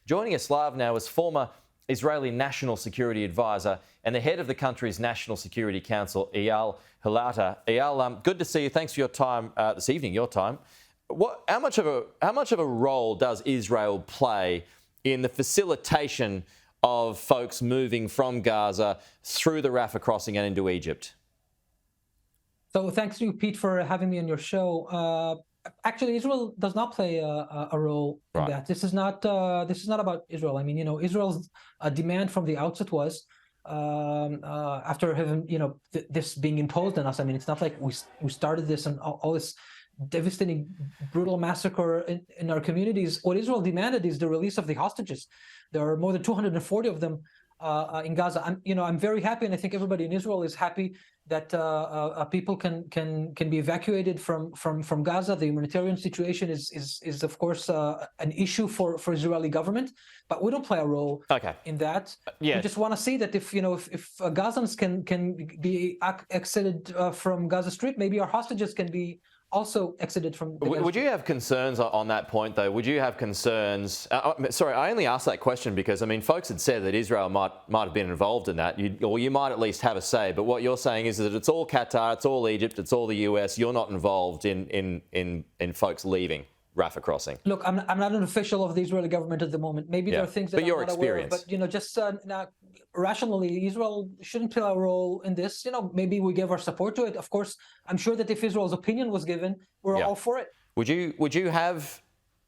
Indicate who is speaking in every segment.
Speaker 1: Joining us live now is former Israeli National Security Advisor and the head of the country's National Security Council, Eyal Hulata. Eyal, good to see you. Thanks for your time this evening, How much of a role does Israel play in the facilitation of folks moving from Gaza through the Rafah crossing and into Egypt?
Speaker 2: So thanks to you, Pete, for having me on your show. Actually, Israel does not play a role in that. This is not about Israel. I mean, Israel's demand from the outset was after having this being imposed on us. I mean, it's not like we started this and all this devastating, brutal massacre in our communities. What Israel demanded is the release of the hostages. There are more than 240 of them in Gaza. I'm very happy, and I think everybody in Israel is happy that people can be evacuated from Gaza. The humanitarian situation is of course an issue for Israeli government, but we don't play a role in that. We just want to see that if Gazans can be exited from Gaza Strip, maybe our hostages can be also exited from the
Speaker 1: Would you have concerns on that point, though? Would you have concerns? Sorry, I only asked that question because, I mean, folks had said that Israel might have been involved in that, or you might at least have a say. But what you're saying is that it's all Qatar, it's all Egypt, it's all the US. You're not involved in folks leaving Rafah crossing.
Speaker 2: Look, I'm not an official of the Israeli government at the moment. Maybe there are things that I'm not aware of, but just rationally, Israel shouldn't play a role in this. Maybe we give our support to it. Of course, I'm sure that if Israel's opinion was given, we're all for it.
Speaker 1: Would you have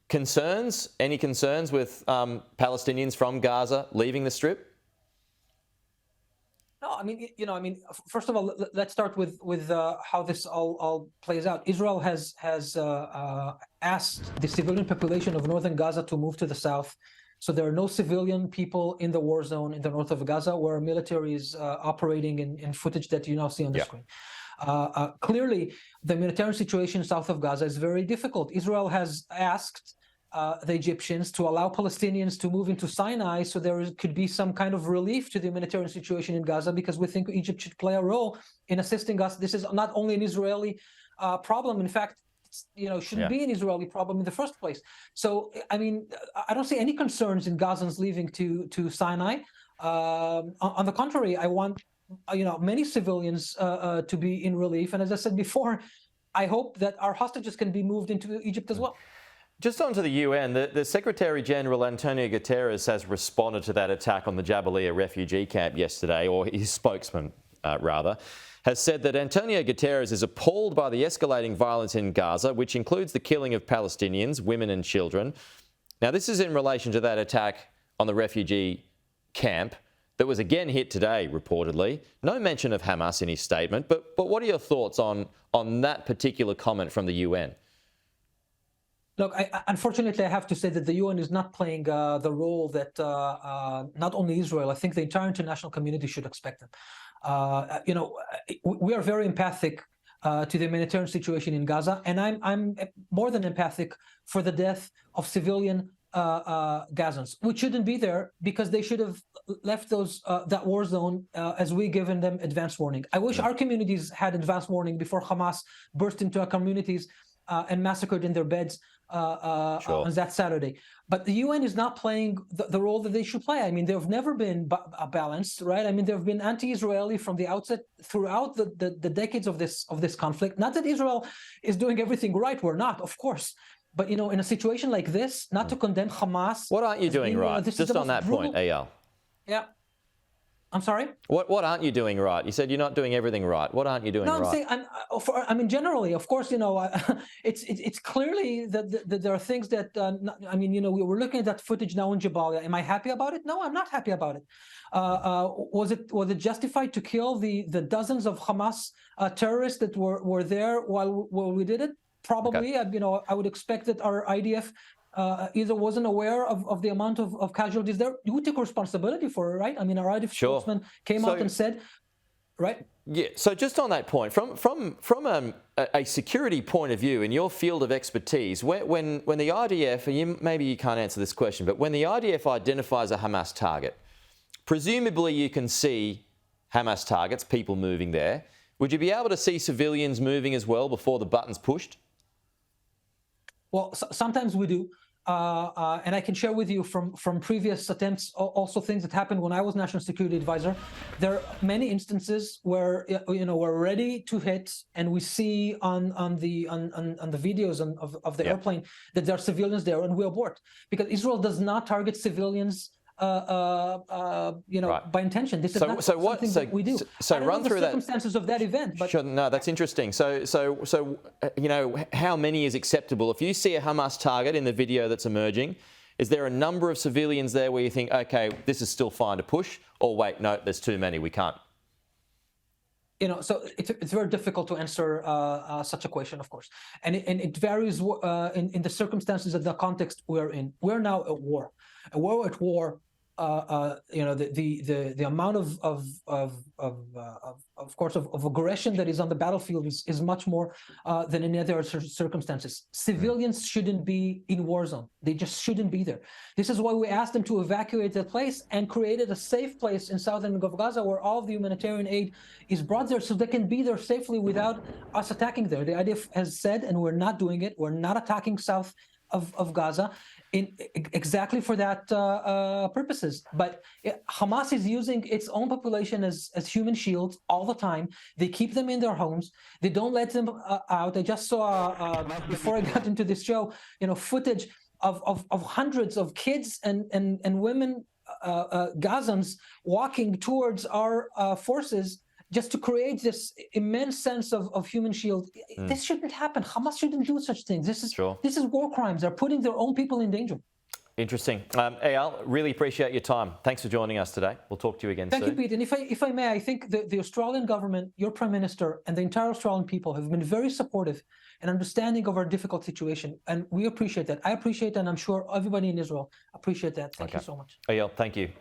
Speaker 1: concerns? Any concerns with Palestinians from Gaza leaving the Strip?
Speaker 2: No, I mean, first of all, let's start with how this all plays out. Israel has asked the civilian population of northern Gaza to move to the south. So there are no civilian people in the war zone in the north of Gaza, where military is operating in footage that you now see on the screen. Clearly, the humanitarian situation south of Gaza is very difficult. Israel has asked the Egyptians to allow Palestinians to move into Sinai, so there could be some kind of relief to the humanitarian situation in Gaza, because we think Egypt should play a role in assisting us. This is not only an Israeli problem. In fact, shouldn't be an Israeli problem in the first place. So, I mean, I don't see any concerns in Gazans leaving to Sinai. On the contrary, I want many civilians to be in relief. And as I said before, I hope that our hostages can be moved into Egypt as well.
Speaker 1: Just on to the UN, the Secretary-General Antonio Guterres has responded to that attack on the Jabalia refugee camp yesterday, or his spokesman, rather, has said that Antonio Guterres is appalled by the escalating violence in Gaza, which includes the killing of Palestinians, women and children. Now, this is in relation to that attack on the refugee camp that was again hit today, reportedly. No mention of Hamas in his statement, but what are your thoughts on that particular comment from the UN?
Speaker 2: Look, unfortunately, I have to say that the UN is not playing the role that not only Israel, I think the entire international community should expect them. We are very empathic to the humanitarian situation in Gaza, and I'm more than empathic for the death of civilian Gazans, which shouldn't be there, because they should have left that war zone as we given them advance warning. I wish our communities had advance warning before Hamas burst into our communities and massacred in their beds on that Saturday. But the UN is not playing the role that they should play. I mean, there have never been balanced, right? I mean, there have been anti-Israeli from the outset throughout the decades of this conflict. Not that Israel is doing everything right. We're not, of course. But, in a situation like this, not to condemn Hamas.
Speaker 1: What aren't you doing right? Just on that point, Eyal.
Speaker 2: Yeah. I'm sorry?
Speaker 1: What aren't you doing right? You said you're not doing everything right. What aren't you doing right?
Speaker 2: No, I'm saying, generally, of course, it's clearly that there are things that, we're looking at that footage now in Jabalia. Am I happy about it? No, I'm not happy about it. Was it justified to kill the dozens of Hamas terrorists that were there while we did it? Probably. I would expect that our IDF either wasn't aware of the amount of casualties there. You took responsibility for it, right? I mean, our IDF spokesman came out and said, right?
Speaker 1: Yeah. So just on that point, from a security point of view, in your field of expertise, when the IDF, maybe you can't answer this question, but when the IDF identifies a Hamas target, presumably you can see Hamas targets, people moving there. Would you be able to see civilians moving as well before the button's pushed?
Speaker 2: Well, sometimes we do. and I can share with you from previous attempts, also things that happened when I was National Security Advisor. There are many instances where we're ready to hit, and we see on the videos of the airplane that there are civilians there, and we abort because Israel does not target civilians. Right. By intention. This is not something that we do.
Speaker 1: So run through the
Speaker 2: circumstances of that event. But
Speaker 1: sure, no, that's interesting. So how many is acceptable? If you see a Hamas target in the video that's emerging, is there a number of civilians there where you think, okay, this is still fine to push, or wait, no, there's too many, we can't?
Speaker 2: So it's very difficult to answer such a question, of course, and it varies in the circumstances of the context we're in. We're now at war. A war at war. The amount of course of aggression that is on the battlefield is much more than in other circumstances. Civilians shouldn't be in war zone. They just shouldn't be there. This is why we asked them to evacuate the place and created a safe place in southern Gaza where all of the humanitarian aid is brought there so they can be there safely without us attacking there. The IDF has said, and we're not doing it, we're not attacking south of Gaza exactly for that purposes. But Hamas is using its own population as human shields all the time. They keep them in their homes. They don't let them out. I just saw, before I got into this show, footage of hundreds of kids and women, Gazans, walking towards our forces just to create this immense sense of human shield. This shouldn't happen. Hamas shouldn't do such things. This is war crimes. They're putting their own people in danger.
Speaker 1: Interesting. Eyal, really appreciate your time. Thanks for joining us today. We'll talk to you again soon.
Speaker 2: Thank you, Pete. And if I may, I think the Australian government, your Prime Minister, and the entire Australian people have been very supportive and understanding of our difficult situation. And we appreciate that. I appreciate that, and I'm sure everybody in Israel appreciate that. Thank you so much.
Speaker 1: Eyal, thank you.